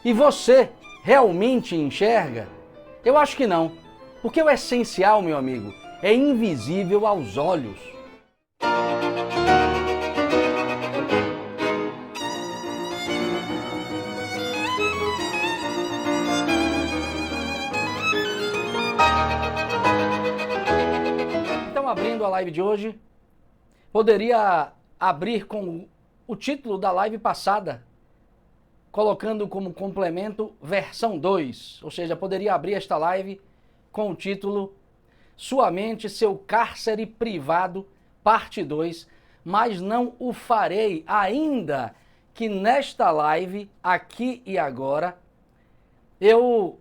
E você realmente enxerga? Eu acho que não, porque o essencial, meu amigo, é invisível aos olhos. Então, abrindo a live de hoje, poderia abrir com o título da live passada, colocando como complemento versão 2, ou seja, poderia abrir esta live com o título Sua Mente, Seu Cárcere Privado, parte 2, mas não o farei, ainda que nesta live, aqui e agora, eu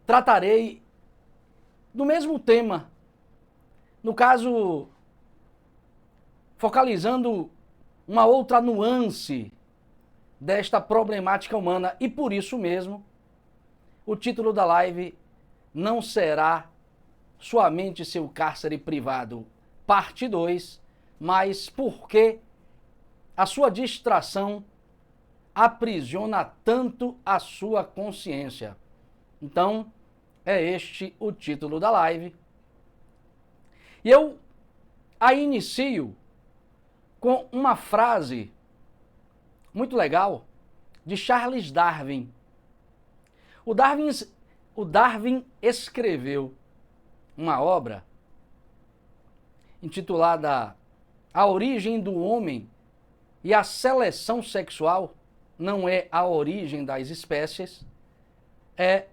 tratarei do mesmo tema, no caso, focalizando uma outra nuance desta problemática humana, e por isso mesmo, o título da live não será Sua Mente, Seu Cárcere Privado, parte 2, mas porque a sua distração aprisiona tanto a sua consciência. Então, é este o título da live. E eu a inicio com uma frase muito legal de Charles Darwin. O Darwin escreveu uma obra intitulada A Origem do Homem e a Seleção Sexual. Não é a origem das espécies, é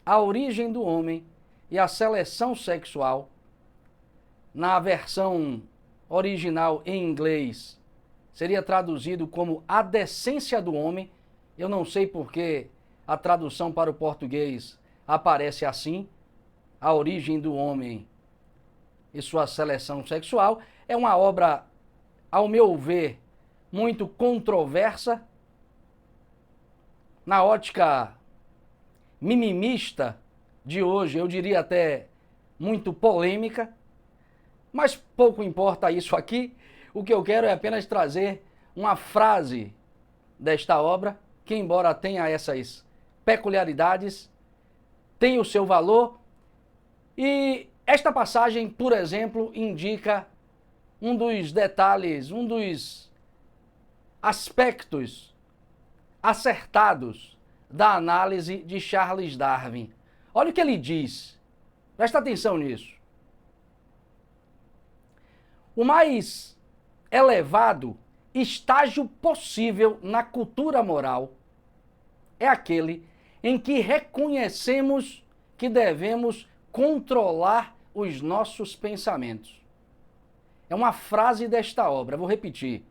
a origem do homem e a seleção sexual. Na versão original em inglês, seria traduzido como A Decência do Homem. Eu não sei porque a tradução para o português aparece assim, A Origem do Homem e Sua Seleção Sexual. É uma obra, ao meu ver, muito controversa, na ótica mimimista de hoje, eu diria até muito polêmica, mas pouco importa isso aqui. O que eu quero é apenas trazer uma frase desta obra, que embora tenha essas peculiaridades, tem o seu valor. E esta passagem, por exemplo, indica um dos detalhes, um dos aspectos acertados da análise de Charles Darwin. Olha o que ele diz. Presta atenção nisso. O mais elevado estágio possível na cultura moral é aquele em que reconhecemos que devemos controlar os nossos pensamentos. É uma frase desta obra, vou repetir.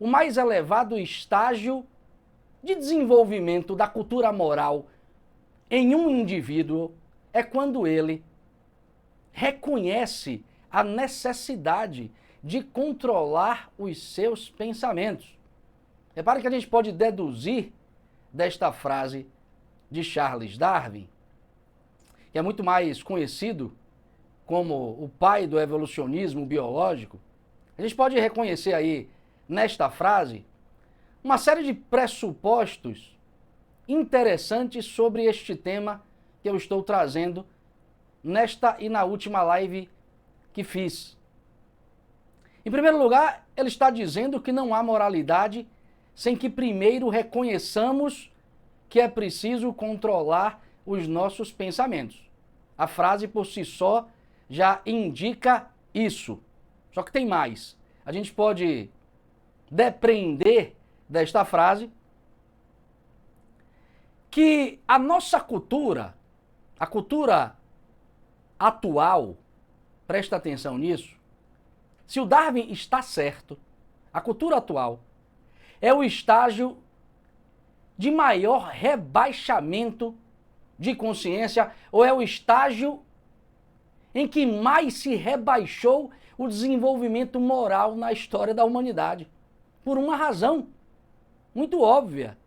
O mais elevado estágio de desenvolvimento da cultura moral em um indivíduo é quando ele reconhece a necessidade de controlar os seus pensamentos. Repare que a gente pode deduzir desta frase de Charles Darwin, que é muito mais conhecido como o pai do evolucionismo biológico. A gente pode reconhecer aí nesta frase uma série de pressupostos interessantes sobre este tema que eu estou trazendo nesta e na última live que fiz. Em primeiro lugar, ele está dizendo que não há moralidade sem que primeiro reconheçamos que é preciso controlar os nossos pensamentos. A frase por si só já indica isso. Só que tem mais. A gente pode depreender desta frase que a nossa cultura, a cultura atual, presta atenção nisso, se o Darwin está certo, a cultura atual é o estágio de maior rebaixamento de consciência, ou é o estágio em que mais se rebaixou o desenvolvimento moral na história da humanidade. Por uma razão muito óbvia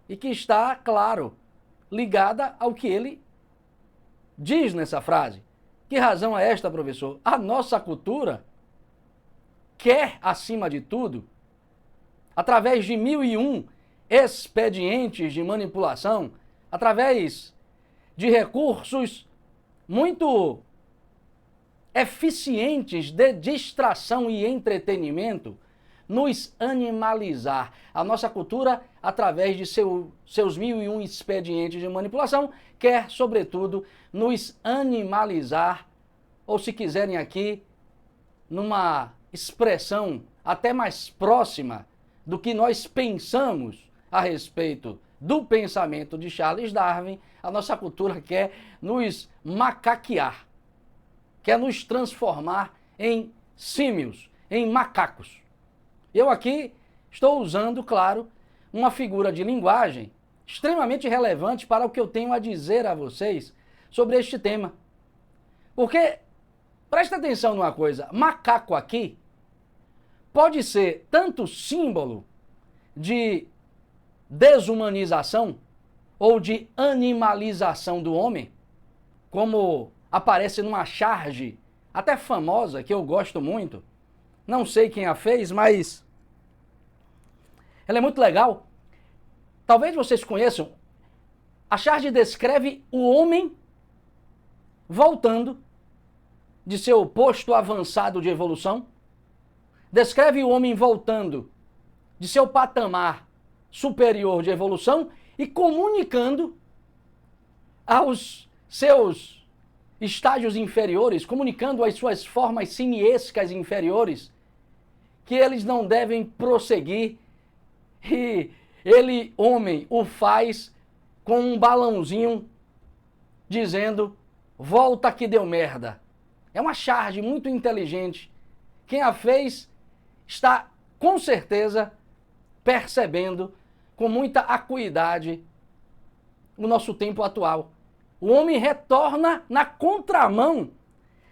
e que está, claro, ligada ao que ele diz nessa frase. Que razão é esta, professor? A nossa cultura quer, acima de tudo, através de 1001 expedientes de manipulação, através de recursos muito eficientes de distração e entretenimento, nos animalizar. A nossa cultura, através de seus 1001 expedientes de manipulação, quer, sobretudo, nos animalizar, ou se quiserem aqui, numa expressão até mais próxima do que nós pensamos a respeito do pensamento de Charles Darwin, a nossa cultura quer nos macaquear, quer nos transformar em símios, em macacos. Eu aqui estou usando, claro, uma figura de linguagem extremamente relevante para o que eu tenho a dizer a vocês sobre este tema. Porque, presta atenção numa coisa, macaco aqui pode ser tanto símbolo de desumanização ou de animalização do homem, como aparece numa charge até famosa, que eu gosto muito. Não sei quem a fez, mas ela é muito legal. Talvez vocês conheçam. A charge descreve o homem voltando de seu posto avançado de evolução. Descreve o homem voltando de seu patamar superior de evolução e comunicando aos seus estágios inferiores, comunicando às suas formas simiescas inferiores, que eles não devem prosseguir, e ele, homem, o faz com um balãozinho dizendo: volta que deu merda. É uma charge muito inteligente. Quem a fez está, com certeza, percebendo com muita acuidade o nosso tempo atual. O homem retorna na contramão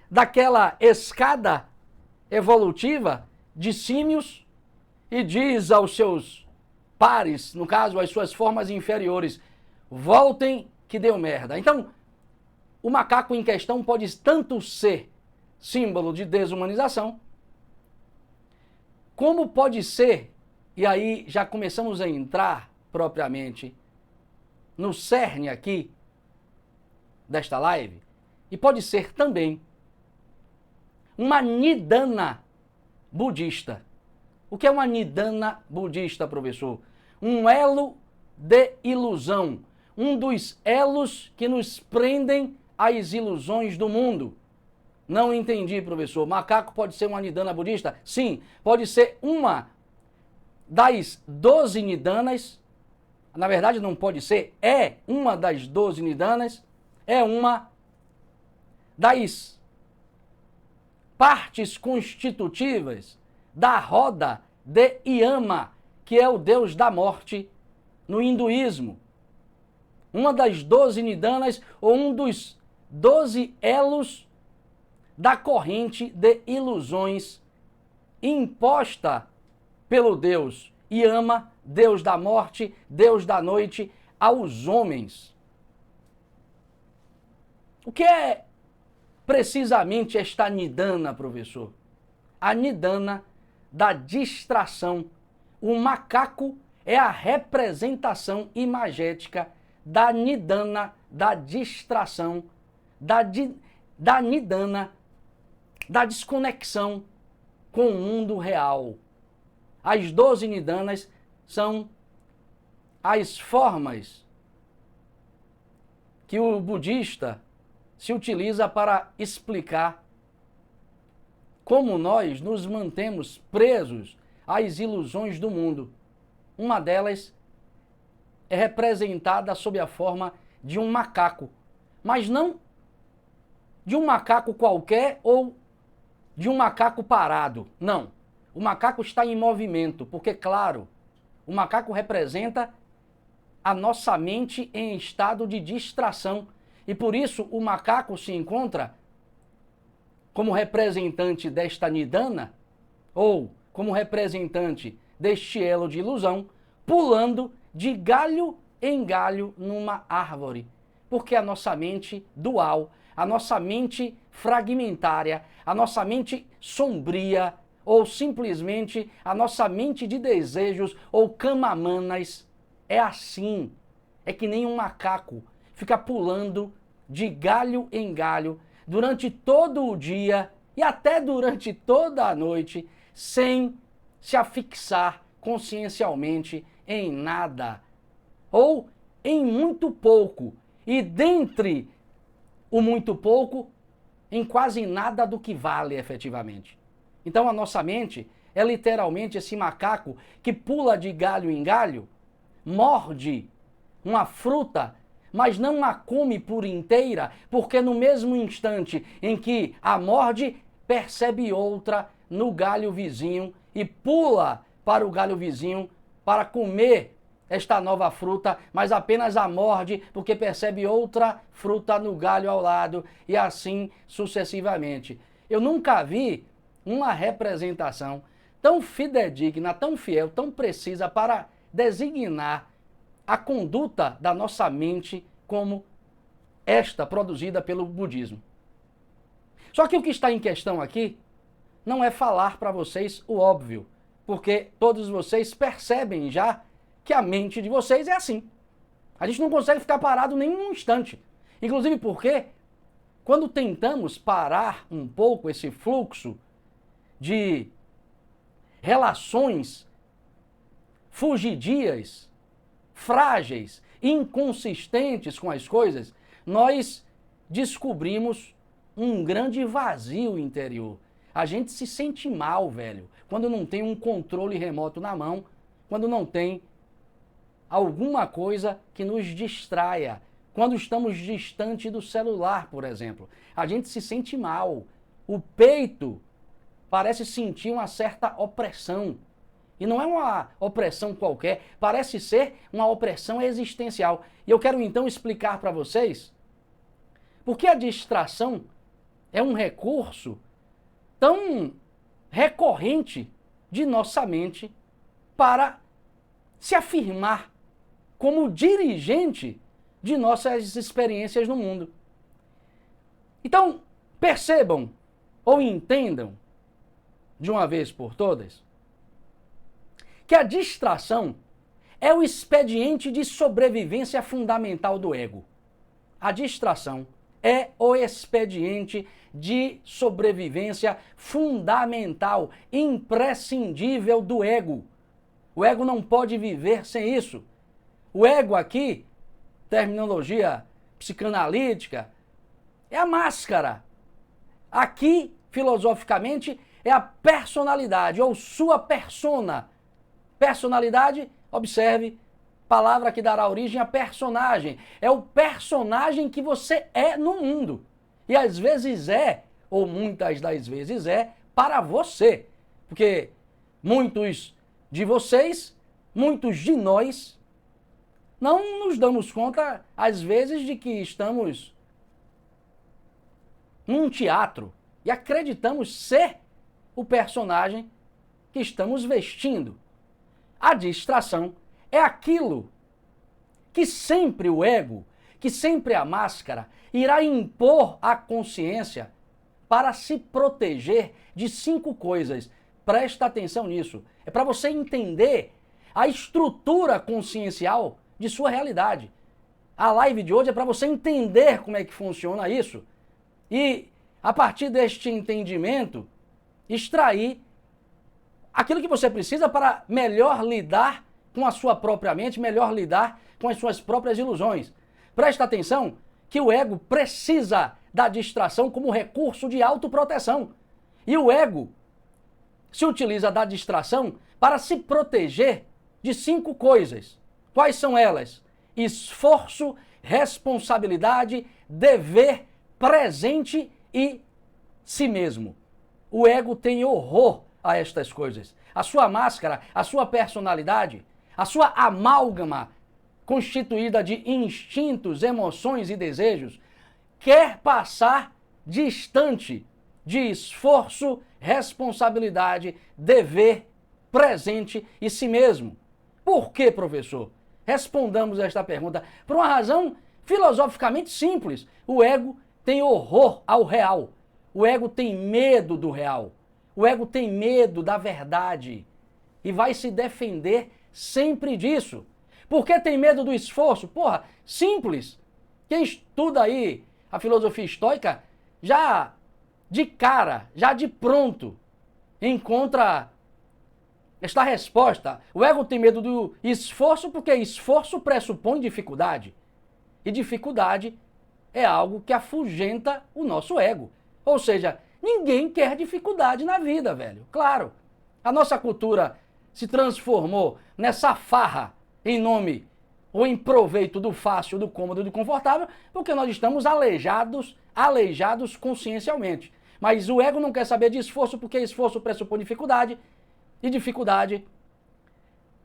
daquela escada evolutiva de símios e diz aos seus pares, no caso, às suas formas inferiores: voltem que deu merda. Então, o macaco em questão pode tanto ser símbolo de desumanização, como pode ser, e aí já começamos a entrar propriamente no cerne aqui desta live, e pode ser também uma nidana budista. O que é uma nidana budista, professor? Um elo de ilusão, um dos elos que nos prendem às ilusões do mundo. Não entendi, professor. Macaco pode ser uma nidana budista? Sim, pode ser uma das 12 nidanas. Na verdade, não pode ser, é uma das 12 nidanas. É uma das partes constitutivas da roda de Yama, que é o deus da morte no hinduísmo. Uma das 12 nidanas, ou um dos 12 elos da corrente de ilusões imposta pelo deus Yama, deus da morte, deus da noite, aos homens. O que é precisamente esta nidana, professor? A nidana da distração. O macaco é a representação imagética da nidana da distração, da nidana da desconexão com o mundo real. As 12 nidanas são as formas que o budista se utiliza para explicar como nós nos mantemos presos às ilusões do mundo. Uma delas é representada sob a forma de um macaco, mas não de um macaco qualquer ou de um macaco parado. Não. O macaco está em movimento, porque, claro, o macaco representa a nossa mente em estado de distração. E por isso o macaco se encontra como representante desta nidana, ou como representante deste elo de ilusão, pulando de galho em galho numa árvore. Porque a nossa mente dual, a nossa mente fragmentária, a nossa mente sombria, ou simplesmente a nossa mente de desejos ou camamanas, é assim. É que nem um macaco. Fica pulando de galho em galho durante todo o dia e até durante toda a noite, sem se afixar consciencialmente em nada. Ou em muito pouco. E dentre o muito pouco, em quase nada do que vale efetivamente. Então a nossa mente é literalmente esse macaco que pula de galho em galho, morde uma fruta, mas não a come por inteira, porque no mesmo instante em que a morde, percebe outra no galho vizinho e pula para o galho vizinho para comer esta nova fruta, mas apenas a morde porque percebe outra fruta no galho ao lado e assim sucessivamente. Eu nunca vi uma representação tão fidedigna, tão fiel, tão precisa para designar a conduta da nossa mente como esta produzida pelo budismo. Só que o que está em questão aqui não é falar para vocês o óbvio, porque todos vocês percebem já que a mente de vocês é assim. A gente não consegue ficar parado nem um instante. Inclusive porque, quando tentamos parar um pouco esse fluxo de relações fugidias, frágeis, inconsistentes com as coisas, nós descobrimos um grande vazio interior. A gente se sente mal, velho, quando não tem um controle remoto na mão, quando não tem alguma coisa que nos distraia. Quando estamos distante do celular, por exemplo, a gente se sente mal. O peito parece sentir uma certa opressão. E não é uma opressão qualquer, parece ser uma opressão existencial. E eu quero então explicar para vocês por que a distração é um recurso tão recorrente de nossa mente para se afirmar como dirigente de nossas experiências no mundo. Então, percebam ou entendam de uma vez por todas que a distração é o expediente de sobrevivência fundamental do ego. A distração é o expediente de sobrevivência fundamental, imprescindível do ego. O ego não pode viver sem isso. O ego aqui, terminologia psicanalítica, é a máscara. Aqui, filosoficamente, é a personalidade, ou sua persona. Personalidade, observe, palavra que dará origem a personagem. É o personagem que você é no mundo. E às vezes é, ou muitas das vezes é, para você. Porque muitos de vocês, muitos de nós, não nos damos conta, às vezes, de que estamos num teatro e acreditamos ser o personagem que estamos vestindo. A distração é aquilo que sempre o ego, que sempre a máscara, irá impor à consciência para se proteger de 5 coisas. Presta atenção nisso. É para você entender a estrutura consciencial de sua realidade. A live de hoje é para você entender como é que funciona isso e, a partir deste entendimento, extrair aquilo que você precisa para melhor lidar com a sua própria mente, melhor lidar com as suas próprias ilusões. Presta atenção que o ego precisa da distração como recurso de autoproteção. E o ego se utiliza da distração para se proteger de 5 coisas. Quais são elas? Esforço, responsabilidade, dever, presente e si mesmo. O ego tem horror a estas coisas. A sua máscara, a sua personalidade, a sua amálgama constituída de instintos, emoções e desejos, quer passar distante de esforço, responsabilidade, dever, presente e si mesmo. Por quê, professor? Respondamos esta pergunta por uma razão filosoficamente simples. O ego tem horror ao real. O ego tem medo do real. O ego tem medo da verdade. E vai se defender sempre disso. Por que tem medo do esforço? Porra, simples. Quem estuda aí a filosofia estoica, já de cara, já de pronto, encontra esta resposta. O ego tem medo do esforço porque esforço pressupõe dificuldade. E dificuldade é algo que afugenta o nosso ego. Ou seja, ninguém quer dificuldade na vida, velho. Claro, a nossa cultura se transformou nessa farra em nome ou em proveito do fácil, do cômodo e do confortável, porque nós estamos aleijados consciencialmente. Mas o ego não quer saber de esforço, porque esforço pressupõe dificuldade, e dificuldade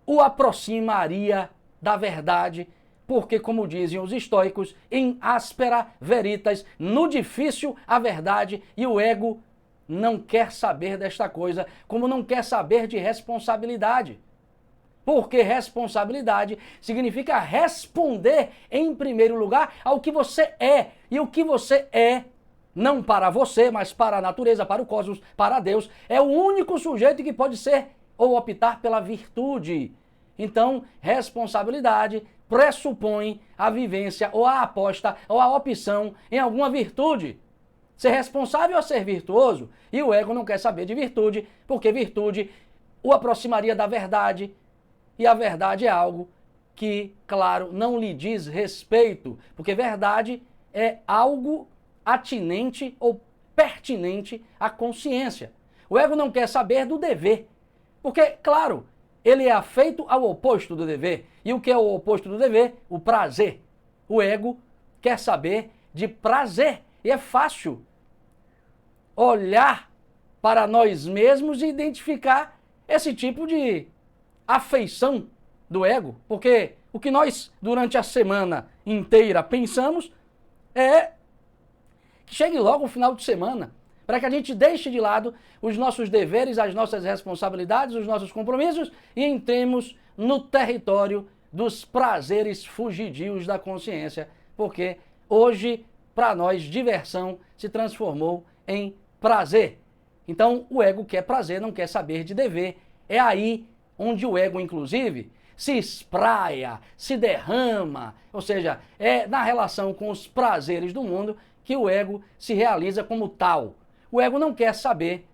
o aproximaria da verdade, porque, como dizem os estoicos, em áspera veritas, no difícil a verdade, e o ego não quer saber desta coisa, como não quer saber de responsabilidade. Porque responsabilidade significa responder em primeiro lugar ao que você é. E o que você é, não para você, mas para a natureza, para o cosmos, para Deus, é o único sujeito que pode ser ou optar pela virtude. Então, responsabilidade pressupõe a vivência ou a aposta ou a opção em alguma virtude. Ser responsável é ser virtuoso. E o ego não quer saber de virtude, porque virtude o aproximaria da verdade. E a verdade é algo que, claro, não lhe diz respeito, porque verdade é algo atinente ou pertinente à consciência. O ego não quer saber do dever, porque, claro, ele é afeito ao oposto do dever. E o que é o oposto do dever? O prazer. O ego quer saber de prazer. E é fácil olhar para nós mesmos e identificar esse tipo de afeição do ego, porque o que nós, durante a semana inteira, pensamos é que chegue logo o final de semana, para que a gente deixe de lado os nossos deveres, as nossas responsabilidades, os nossos compromissos e entremos no território dos prazeres fugidios da consciência, porque hoje, para nós, diversão se transformou em prazer. Então, o ego quer prazer, não quer saber de dever. É aí onde o ego, inclusive, se espraia, se derrama, ou seja, é na relação com os prazeres do mundo que o ego se realiza como tal. O ego não quer saber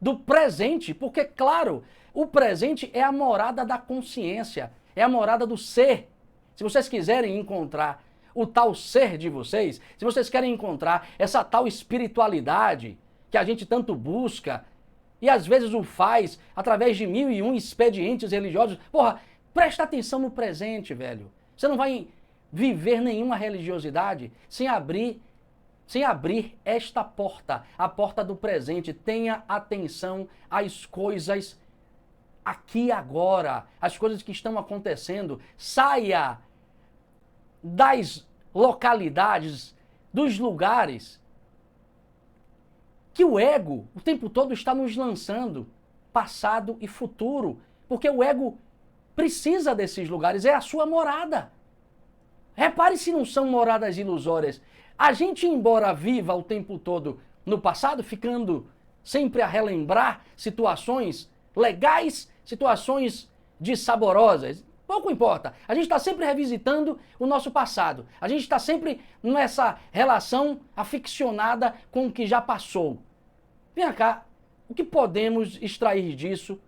do presente, porque, claro, o presente é a morada da consciência, é a morada do ser. Se vocês quiserem encontrar o tal ser de vocês, se vocês querem encontrar essa tal espiritualidade que a gente tanto busca, e às vezes o faz através de 1001 expedientes religiosos. Porra, presta atenção no presente, velho. Você não vai viver nenhuma religiosidade sem abrir esta porta, a porta do presente. Tenha atenção às coisas aqui e agora, às coisas que estão acontecendo. Saia das localidades, dos lugares que o ego o tempo todo está nos lançando, passado e futuro, porque o ego precisa desses lugares, é a sua morada. Repare se não são moradas ilusórias. A gente, embora viva o tempo todo no passado, ficando sempre a relembrar situações legais, situações dissaborosas, pouco importa. A gente está sempre revisitando o nosso passado. A gente está sempre nessa relação aficionada com o que já passou. Vem cá, o que podemos extrair disso?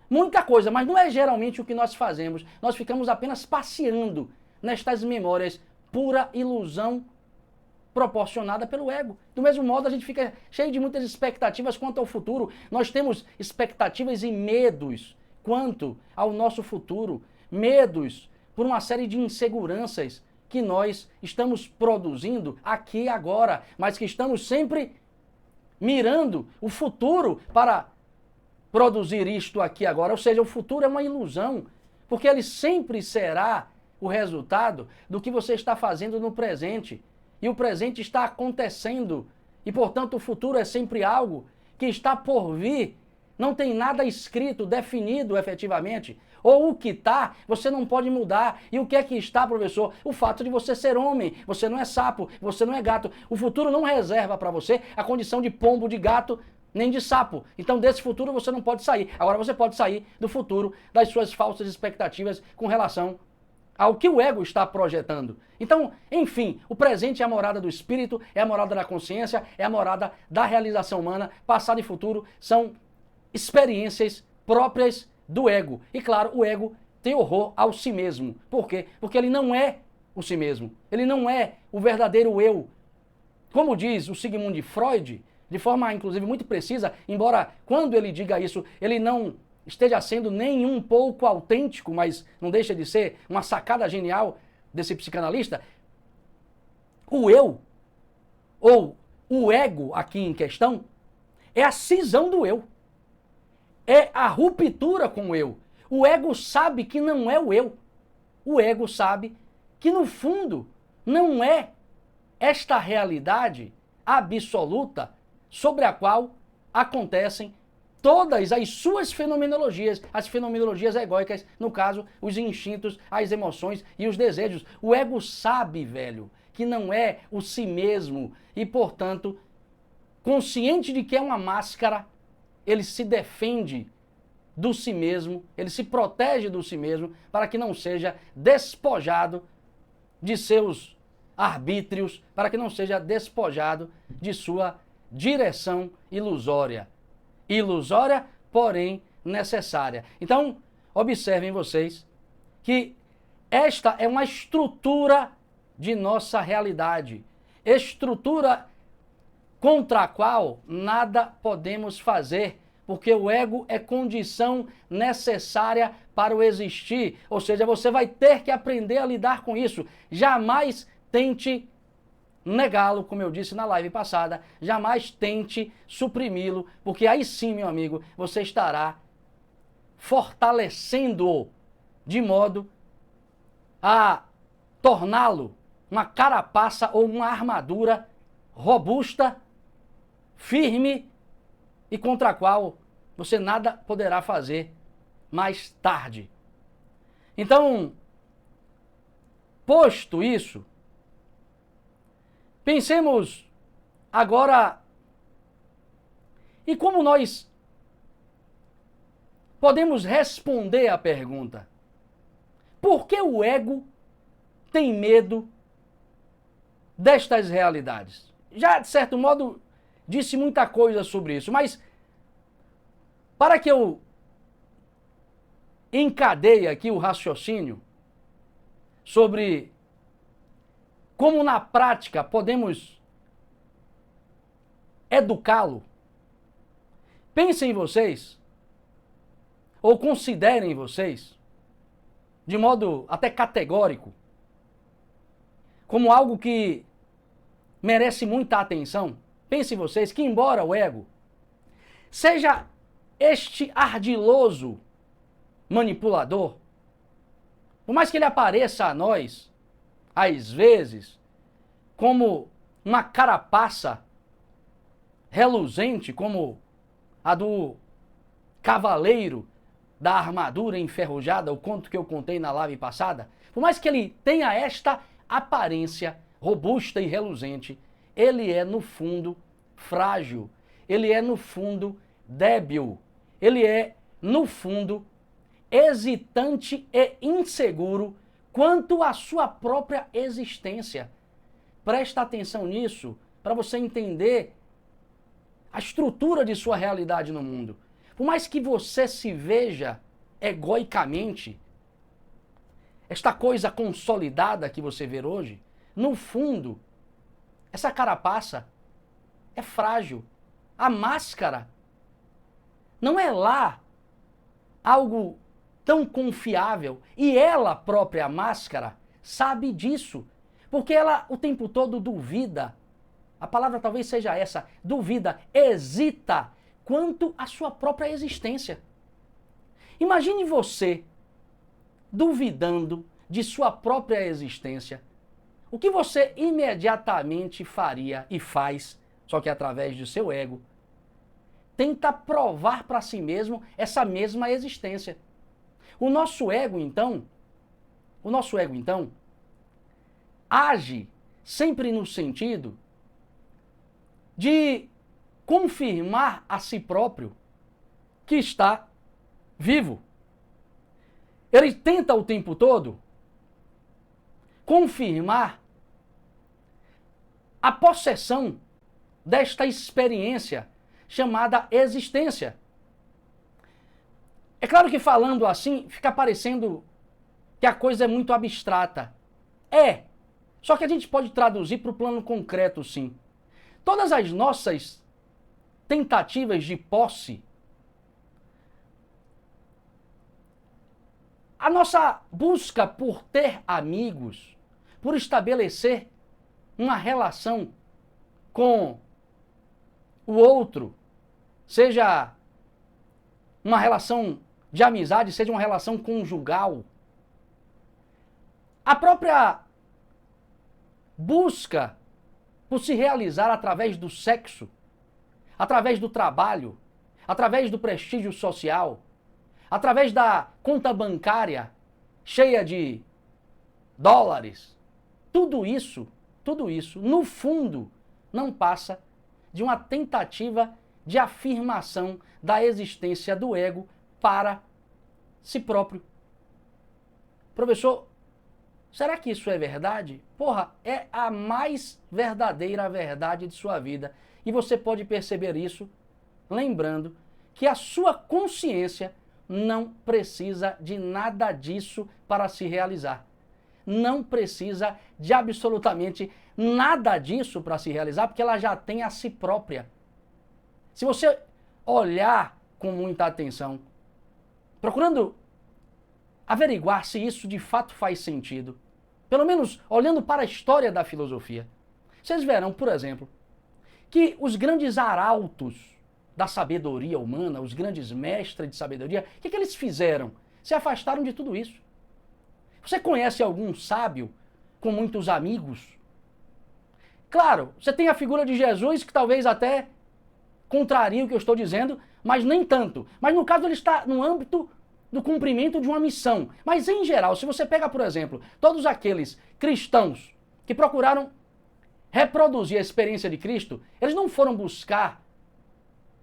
Muita coisa, mas não é geralmente o que nós fazemos. Nós ficamos apenas passeando nestas memórias, pura ilusão proporcionada pelo ego. Do mesmo modo, a gente fica cheio de muitas expectativas quanto ao futuro. Nós temos expectativas e medos quanto ao nosso futuro. Medos por uma série de inseguranças que nós estamos produzindo aqui e agora, mas que estamos sempre mirando o futuro para produzir isto aqui agora. Ou seja, o futuro é uma ilusão, porque ele sempre será o resultado do que você está fazendo no presente. E o presente está acontecendo. E, portanto, o futuro é sempre algo que está por vir. Não tem nada escrito, definido efetivamente. Ou o que está, você não pode mudar. E o que é que está, professor? O fato de você ser homem. Você não é sapo, você não é gato. O futuro não reserva para você a condição de pombo, de gato, nem de sapo. Então desse futuro você não pode sair. Agora você pode sair do futuro das suas falsas expectativas com relação ao que o ego está projetando. Então, enfim, o presente é a morada do espírito, é a morada da consciência, é a morada da realização humana. Passado e futuro são experiências próprias do ego. E claro, o ego tem horror ao si mesmo. Por quê? Porque ele não é o si mesmo. Ele não é o verdadeiro eu. Como diz o Sigmund Freud, de forma inclusive muito precisa, embora quando ele diga isso, ele não esteja sendo nem um pouco autêntico, mas não deixa de ser uma sacada genial desse psicanalista, o eu, ou o ego aqui em questão, é a cisão do eu. É a ruptura com o eu. O ego sabe que não é o eu. O ego sabe que no fundo não é esta realidade absoluta sobre a qual acontecem todas as suas fenomenologias, as fenomenologias egóicas, no caso, os instintos, as emoções e os desejos. O ego sabe, velho, que não é o si mesmo e, portanto, consciente de que é uma máscara, ele se defende do si mesmo, ele se protege do si mesmo para que não seja despojado de seus arbítrios, para que não seja despojado de sua direção ilusória. Ilusória, porém necessária. Então, observem vocês que esta é uma estrutura de nossa realidade. Estrutura contra a qual nada podemos fazer, porque o ego é condição necessária para o existir. Ou seja, você vai ter que aprender a lidar com isso. Jamais tente negá-lo, como eu disse na live passada, jamais tente suprimi-lo, porque aí sim, meu amigo, você estará fortalecendo-o de modo a torná-lo uma carapaça ou uma armadura robusta, firme e contra a qual você nada poderá fazer mais tarde. Então, posto isso, pensemos agora em como nós podemos responder à pergunta: por que o ego tem medo destas realidades? Já, de certo modo, disse muita coisa sobre isso, mas para que eu encadeie aqui o raciocínio sobre como na prática podemos educá-lo, pensem vocês, ou considerem vocês, de modo até categórico, como algo que merece muita atenção. Pensem vocês que, embora o ego seja este ardiloso manipulador, por mais que ele apareça a nós, às vezes, como uma carapaça reluzente, como a do cavaleiro da armadura enferrujada, o conto que eu contei na live passada, por mais que ele tenha esta aparência robusta e reluzente, ele é no fundo frágil, ele é no fundo débil, ele é no fundo hesitante e inseguro quanto à sua própria existência. Presta atenção nisso para você entender a estrutura de sua realidade no mundo. Por mais que você se veja egoicamente, esta coisa consolidada que você vê hoje, no fundo, essa carapaça é frágil. A máscara não é lá algo tão confiável. E ela própria, a máscara, sabe disso. Porque ela o tempo todo duvida. A palavra talvez seja essa, duvida, hesita quanto à sua própria existência. Imagine você duvidando de sua própria existência. O que você imediatamente faria e faz, só que através do seu ego, tenta provar para si mesmo essa mesma existência. O nosso ego, então, age sempre no sentido de confirmar a si próprio que está vivo. Ele tenta o tempo todo confirmar a possessão desta experiência chamada existência. É claro que falando assim, fica parecendo que a coisa é muito abstrata. É. Só que a gente pode traduzir para o plano concreto, sim. Todas as nossas tentativas de posse, a nossa busca por ter amigos, por estabelecer uma relação com o outro, seja uma relação de amizade, seja uma relação conjugal, a própria busca por se realizar através do sexo, através do trabalho, através do prestígio social, através da conta bancária cheia de dólares, tudo isso, no fundo, não passa de uma tentativa de afirmação da existência do ego para si próprio. Professor, será que isso é verdade? Porra, é a mais verdadeira verdade de sua vida. E você pode perceber isso lembrando que a sua consciência não precisa de nada disso para se realizar. Não precisa de absolutamente nada disso para se realizar, porque ela já tem a si própria. Se você olhar com muita atenção, procurando averiguar se isso de fato faz sentido, pelo menos olhando para a história da filosofia, vocês verão, por exemplo, que os grandes arautos da sabedoria humana, os grandes mestres de sabedoria, o que eles fizeram? Se afastaram de tudo isso. Você conhece algum sábio com muitos amigos? Claro, você tem a figura de Jesus que talvez até contraria o que eu estou dizendo, mas nem tanto. Mas no caso ele está no âmbito do cumprimento de uma missão. Mas em geral, se você pega, por exemplo, todos aqueles cristãos que procuraram reproduzir a experiência de Cristo, eles não foram buscar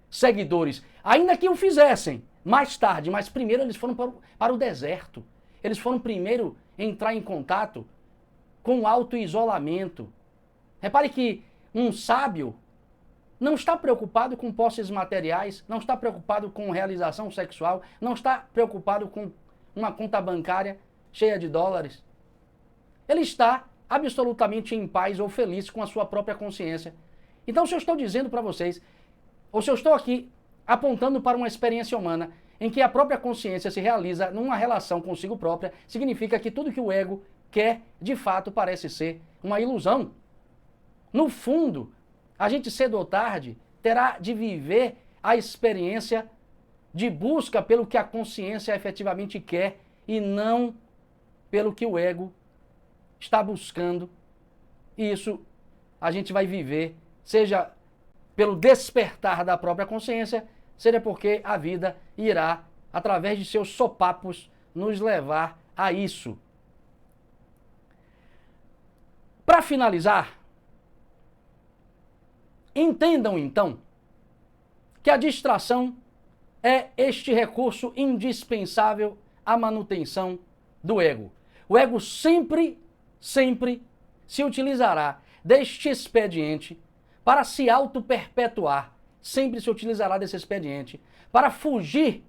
seguidores, ainda que o fizessem mais tarde, mas primeiro eles foram para o deserto. Eles foram primeiro entrar em contato com o auto-isolamento. Repare que um sábio não está preocupado com posses materiais, não está preocupado com realização sexual, não está preocupado com uma conta bancária cheia de dólares. Ele está absolutamente em paz ou feliz com a sua própria consciência. Então, se eu estou dizendo para vocês, ou se eu estou aqui apontando para uma experiência humana em que a própria consciência se realiza numa relação consigo própria, significa que tudo que o ego quer, de fato, parece ser uma ilusão. No fundo, a gente cedo ou tarde terá de viver a experiência de busca pelo que a consciência efetivamente quer e não pelo que o ego está buscando. E isso a gente vai viver, seja pelo despertar da própria consciência, seja porque a vida irá, através de seus sopapos, nos levar a isso. Para finalizar, entendam então que a distração é este recurso indispensável à manutenção do ego. O ego sempre se utilizará deste expediente para se auto-perpetuar, sempre se utilizará desse expediente para fugir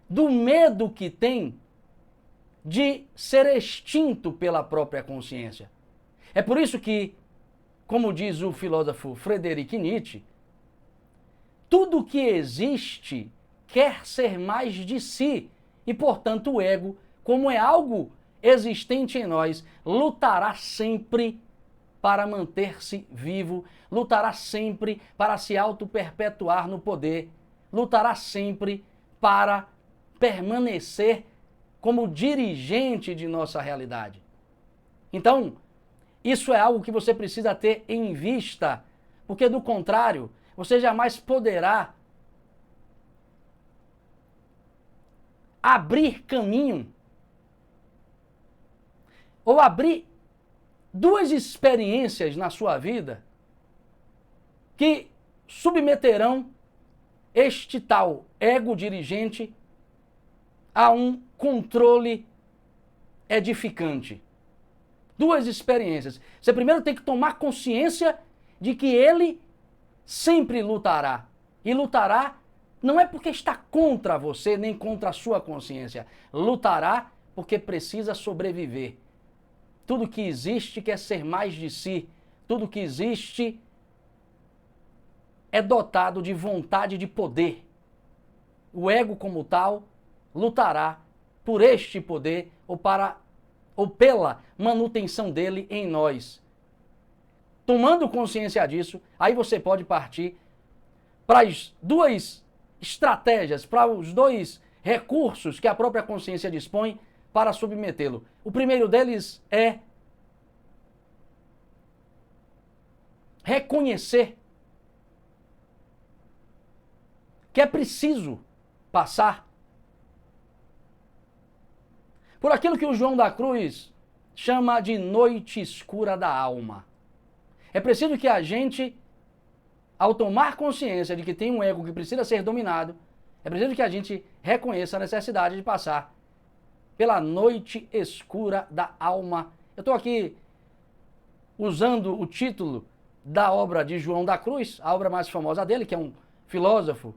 do medo que tem de ser extinto pela própria consciência. É por isso que, como diz o filósofo Friedrich Nietzsche, tudo que existe quer ser mais de si e, portanto, o ego, como é algo existente em nós, lutará sempre para manter-se vivo, lutará sempre para se auto-perpetuar no poder, lutará sempre para permanecer como dirigente de nossa realidade. Então, isso é algo que você precisa ter em vista, porque do contrário, você jamais poderá abrir caminho ou abrir duas experiências na sua vida que submeterão este tal ego dirigente a um controle edificante. Duas experiências. Você primeiro tem que tomar consciência de que ele sempre lutará. E lutará não é porque está contra você, nem contra a sua consciência. Lutará porque precisa sobreviver. Tudo que existe quer ser mais de si. Tudo que existe é dotado de vontade de poder. O ego, como tal, lutará por este poder ou pela manutenção dele em nós. Tomando consciência disso, aí você pode partir para as duas estratégias, para os dois recursos que a própria consciência dispõe para submetê-lo. O primeiro deles é reconhecer que é preciso passar por aquilo que o João da Cruz chama de noite escura da alma. É preciso que a gente, ao tomar consciência de que tem um ego que precisa ser dominado, é preciso que a gente reconheça a necessidade de passar pela noite escura da alma. Eu estou aqui usando o título da obra de João da Cruz, a obra mais famosa dele, que é um filósofo,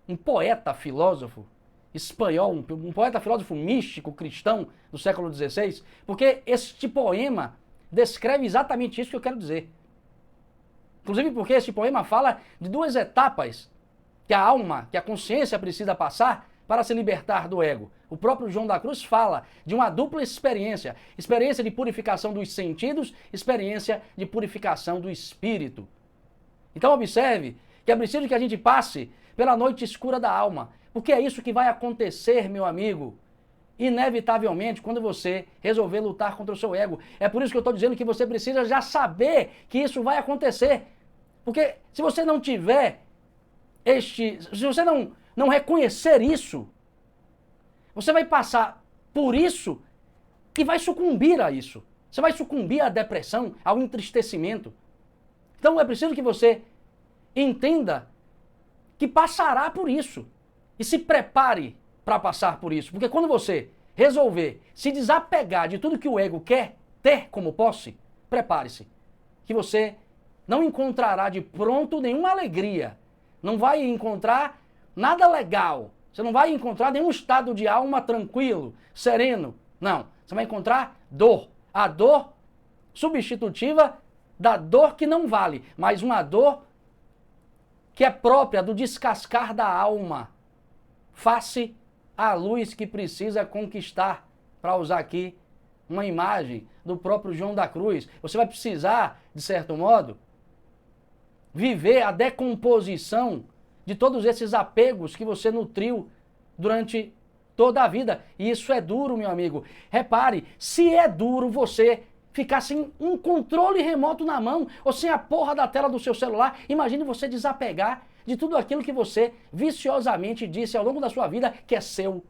um poeta filósofo espanhol, um poeta filósofo místico cristão do século XVI, porque este poema descreve exatamente isso que eu quero dizer. Inclusive porque este poema fala de duas etapas que a alma, que a consciência precisa passar para se libertar do ego. O próprio João da Cruz fala de uma dupla experiência. Experiência de purificação dos sentidos, experiência de purificação do espírito. Então observe que é preciso que a gente passe pela noite escura da alma. Porque é isso que vai acontecer, meu amigo, inevitavelmente, quando você resolver lutar contra o seu ego. É por isso que eu estou dizendo que você precisa já saber que isso vai acontecer. Porque se você não tiver se você não reconhecer isso, você vai passar por isso e vai sucumbir a isso. Você vai sucumbir à depressão, ao entristecimento. Então é preciso que você entenda que passará por isso. E se prepare para passar por isso. Porque quando você resolver se desapegar de tudo que o ego quer ter como posse, prepare-se. Que você não encontrará de pronto nenhuma alegria. Não vai encontrar nada legal. Você não vai encontrar nenhum estado de alma tranquilo, sereno. Não. Você vai encontrar dor. A dor substitutiva da dor que não vale, mas uma dor que é própria do descascar da alma, face à luz que precisa conquistar, para usar aqui uma imagem do próprio João da Cruz. Você vai precisar, de certo modo, viver a decomposição de todos esses apegos que você nutriu durante toda a vida. E isso é duro, meu amigo. Repare, se é duro você ficar sem um controle remoto na mão ou sem a porra da tela do seu celular, imagine você desapegar de tudo aquilo que você viciosamente disse ao longo da sua vida que é seu.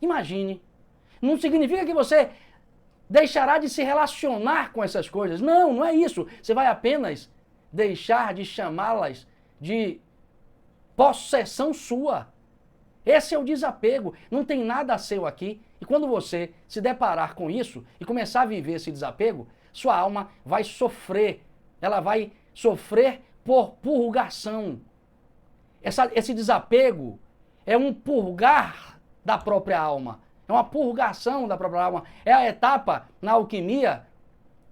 Imagine. Não significa que você deixará de se relacionar com essas coisas. Não, não é isso. Você vai apenas deixar de chamá-las de possessão sua. Esse é o desapego. Não tem nada seu aqui. E quando você se deparar com isso e começar a viver esse desapego, sua alma vai sofrer. Ela vai sofrer por purgação. Esse desapego é um purgar da própria alma. É uma purgação da própria alma. É a etapa na alquimia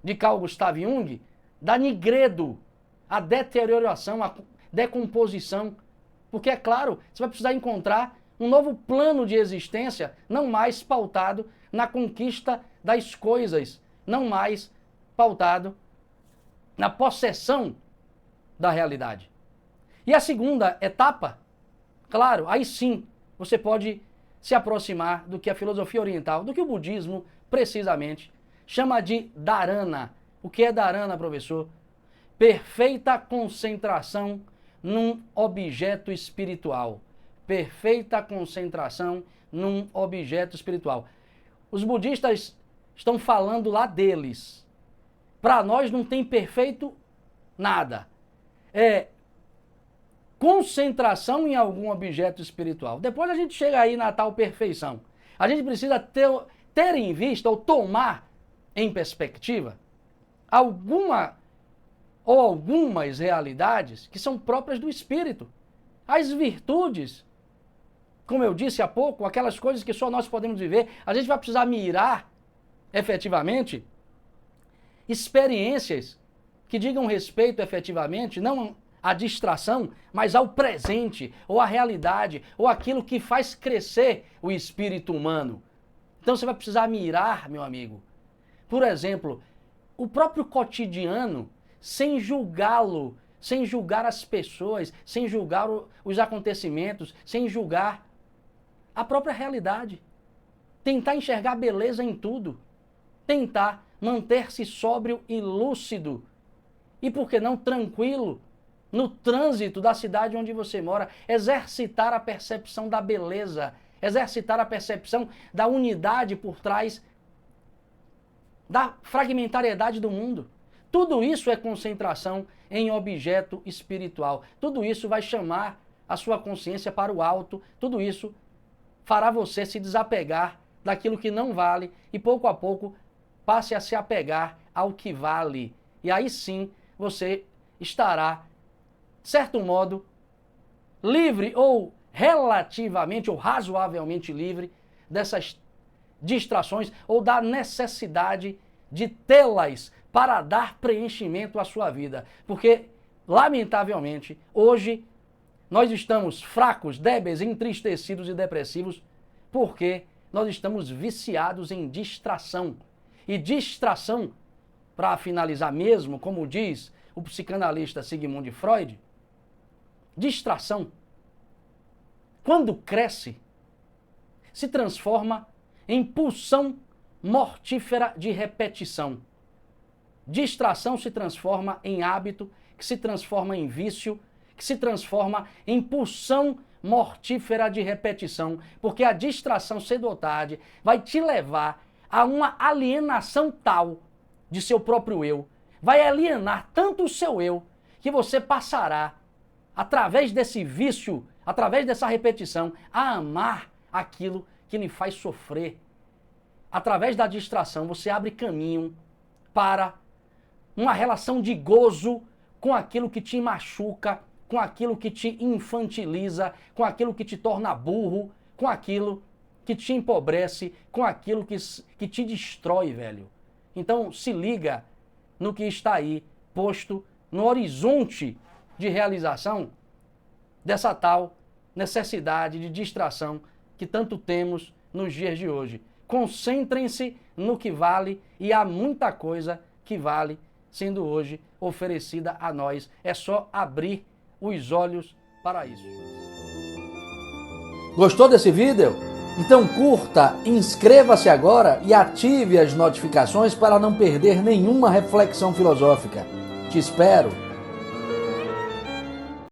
de Carl Gustav Jung da nigredo, a deterioração, a decomposição. Porque, é claro, você vai precisar encontrar um novo plano de existência, não mais pautado na conquista das coisas, não mais pautado na possessão da realidade. E a segunda etapa, claro, aí sim você pode se aproximar do que a filosofia oriental, do que o budismo, precisamente, chama de dharana. O que é dharana, professor? Perfeita concentração num objeto espiritual. Perfeita concentração num objeto espiritual. Os budistas estão falando lá deles. Para nós não tem perfeito nada. concentração em algum objeto espiritual. Depois a gente chega aí na tal perfeição. A gente precisa ter em vista ou tomar em perspectiva algumas realidades que são próprias do espírito. As virtudes, como eu disse há pouco, aquelas coisas que só nós podemos viver, a gente vai precisar mirar efetivamente experiências que digam respeito efetivamente, não à distração, mas ao presente, ou à realidade, ou aquilo que faz crescer o espírito humano. Então você vai precisar mirar, meu amigo, por exemplo, o próprio cotidiano, sem julgá-lo, sem julgar as pessoas, sem julgar os acontecimentos, sem julgar a própria realidade. Tentar enxergar beleza em tudo. Tentar manter-se sóbrio e lúcido. E por que não tranquilo no trânsito da cidade onde você mora. Exercitar a percepção da beleza. Exercitar a percepção da unidade por trás da fragmentariedade do mundo. Tudo isso é concentração em objeto espiritual. Tudo isso vai chamar a sua consciência para o alto. Tudo isso fará você se desapegar daquilo que não vale e pouco a pouco passe a se apegar ao que vale. E aí sim você estará, de certo modo, livre ou relativamente ou razoavelmente livre dessas distrações ou da necessidade de tê-las para dar preenchimento à sua vida. Porque, lamentavelmente, hoje nós estamos fracos, débeis, entristecidos e depressivos porque nós estamos viciados em distração. E distração, para finalizar mesmo, como diz o psicanalista Sigmund Freud, distração, quando cresce, se transforma em pulsão mortífera de repetição. Distração se transforma em hábito, que se transforma em vício, que se transforma em pulsão mortífera de repetição, porque a distração cedo ou tarde vai te levar a uma alienação tal de seu próprio eu, vai alienar tanto o seu eu, que você passará, através desse vício, através dessa repetição, a amar aquilo que lhe faz sofrer. Através da distração, você abre caminho para uma relação de gozo com aquilo que te machuca, com aquilo que te infantiliza, com aquilo que te torna burro, com aquilo que te empobrece, com aquilo que te destrói, velho. Então, se liga no que está aí posto no horizonte de realização dessa tal necessidade de distração que tanto temos nos dias de hoje. Concentrem-se no que vale e há muita coisa que vale sendo hoje oferecida a nós. É só abrir os olhos para isso. Gostou desse vídeo? Então curta, inscreva-se agora e ative as notificações para não perder nenhuma reflexão filosófica. Te espero!